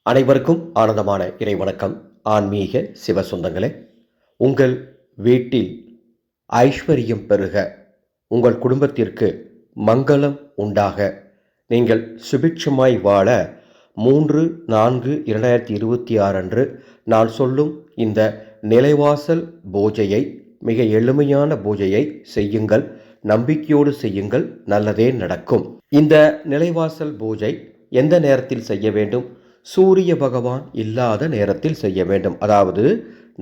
அனைவருக்கும் ஆனந்தமான இறைவணக்கம். ஆன்மீக சிவ சொந்தங்களே, உங்கள் வீட்டில் ஐஸ்வர்யம் பெருக, உங்கள் குடும்பத்திற்கு மங்களம் உண்டாக, நீங்கள் சுபிட்சமாய் வாழ 3/4/2026 அன்று நான் சொல்லும் இந்த நிலைவாசல் பூஜையை, மிக எளிமையான பூஜையை செய்யுங்கள். நம்பிக்கையோடு செய்யுங்கள், நல்லதே நடக்கும். இந்த நிலைவாசல் பூஜை எந்த நேரத்தில் செய்ய வேண்டும்? சூரிய பகவான் இல்லாத நேரத்தில் செய்ய வேண்டும். அதாவது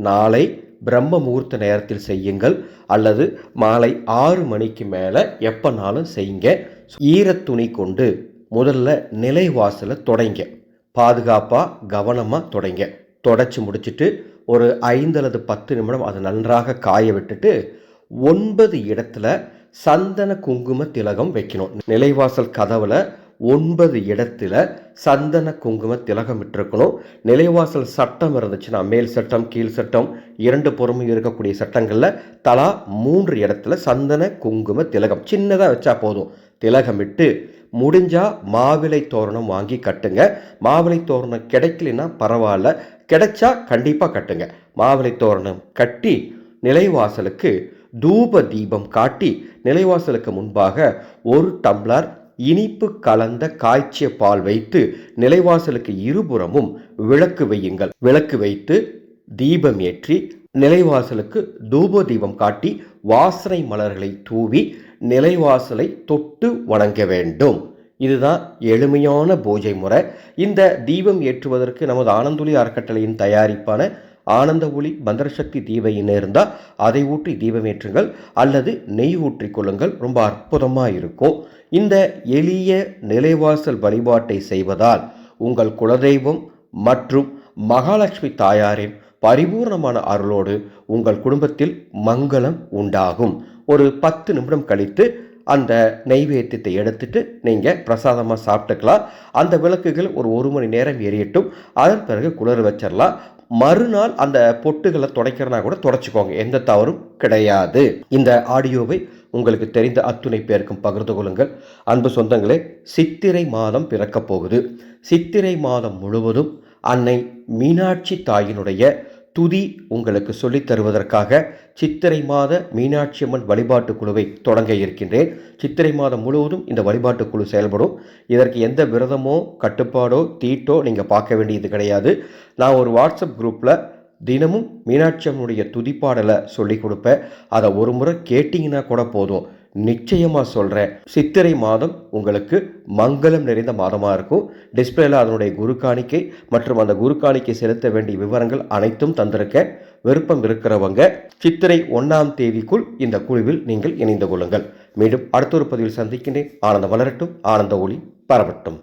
நாளை பிரம்ம முகூர்த்த நேரத்தில் செய்யுங்கள், அல்லது மாலை 6 மணிக்கு மேலே எப்போனாலும் செய்யுங்க. ஈரத்துணி கொண்டு முதல்ல நிலைவாசலை தொடங்க, பாதுகாப்பாக கவனமாக தொடங்க. தொடச்சி முடிச்சுட்டு ஒரு 5 அல்லது 10 நிமிடம் அதை நன்றாக காய விட்டுட்டு 9 இடத்துல சந்தன குங்கும திலகம் வைக்கணும். நிலைவாசல் கதவுல 9 இடத்துல சந்தன குங்கும திலகம் விட்டுருக்கணும். நிலைவாசல் சட்டம் இருந்துச்சுன்னா, மேல் சட்டம் கீழ் சட்டம் 2 புறமும் இருக்கக்கூடிய சட்டங்களில் தலா 3 இடத்துல சந்தன குங்கும திலகம் சின்னதாக வச்சா போதும். திலகம் விட்டு முடிஞ்சா மாவிலை தோரணம் வாங்கி கட்டுங்க. மாவிலை தோரணம் கிடைக்கலன்னா பரவாயில்ல, கிடைச்சா கண்டிப்பாக கட்டுங்க. மாவிலை தோரணம் கட்டி நிலைவாசலுக்கு தூப தீபம் காட்டி, நிலைவாசலுக்கு முன்பாக 1 டம்ளர் இனிப்பு கலந்த காய்ச்சிய பால் வைத்து நிலைவாசலுக்கு இருபுறமும் விளக்கு வையுங்கள். விளக்கு வைத்து தீபம் ஏற்றி நிலைவாசலுக்கு தூப தீபம் காட்டி வாசனை மலர்களை தூவி நிலைவாசலை தொட்டு வணங்க வேண்டும். இதுதான் எளிமையான பூஜை முறை. இந்த தீபம் ஏற்றுவதற்கு நமது ஆனந்தொளி அறக்கட்டளையின் தயாரிப்பான ஆனந்த ஒளி பந்தரசக்தி தீப எண்ணெய் இருந்தால் அதை ஊற்றி தீபம் ஏற்றுங்கள், அல்லது நெய் ஊற்றிக்கொள்ளுங்கள். ரொம்ப அற்புதமாக இருக்கும். இந்த எளிய நிலைவாசல் வழிபாட்டை செய்வதால் உங்கள் குலதெய்வம் மற்றும் மகாலட்சுமி தாயாரின் பரிபூர்ணமான அருளோடு உங்கள் குடும்பத்தில் மங்களம் உண்டாகும். ஒரு 10 நிமிடம் கழித்து அந்த நெய்வேத்தியத்தை எடுத்துட்டு நீங்கள் பிரசாதமாக சாப்பிட்டுக்கலாம். அந்த விளக்குகள் ஒரு மணி நேரம் எரியட்டும். அதன் பிறகு குளிர் வச்சிடலாம். மறுநாள் அந்த பொட்டுகளை துடைக்கிறனா கூட துடைச்சிக்கோங்க, எந்த தவறும் கிடையாது. இந்த ஆடியோவை உங்களுக்கு தெரிந்த அத்துணை பேருக்கும் பகிர்ந்து கொள்ளுங்கள். அன்பு சொந்தங்களே, சித்திரை மாதம் பிறக்கப் போகுது. சித்திரை மாதம் முழுவதும் அன்னை மீனாட்சி தாயினுடைய துதி உங்களுக்கு சொல்லித் தருவதற்காக சித்திரை மாத மீனாட்சி அம்மன் வழிபாட்டு குழுவை தொடங்க இருக்கின்றேன். சித்திரை மாதம் முழுவதும் இந்த வழிபாட்டு குழு செயல்படும். இதற்கு எந்த விரதமோ கட்டுப்பாடோ தீட்டோ நீங்கள் பார்க்க வேண்டியது கிடையாது. நான் ஒரு வாட்ஸ்அப் குரூப்பில் தினமும் மீனாட்சி அம்மனுடைய துதிப்பாடலை சொல்லி கொடுப்பேன். அதை ஒரு முறை கேட்டிங்கன்னா கூட போதும். நிச்சயமாக சொல்கிறேன், சித்திரை மாதம் உங்களுக்கு மங்களம் நிறைந்த மாதமாக இருக்கும். டிஸ்பிளேல அதனுடைய குரு காணிக்கை மற்றும் அந்த குரு காணிக்கை செலுத்த வேண்டிய விவரங்கள் அனைத்தும் தந்திருக்கேன். விருப்பம் இருக்கிறவங்க சித்திரை 1ஆம் தேதிக்குள் இந்த குழுவில் நீங்கள் இணைந்து கொள்ளுங்கள். மீண்டும் அடுத்த ஒரு பதிவில் சந்திக்கின்றேன். ஆனந்தம் வளரட்டும், ஆனந்த ஒளி பரவட்டும்.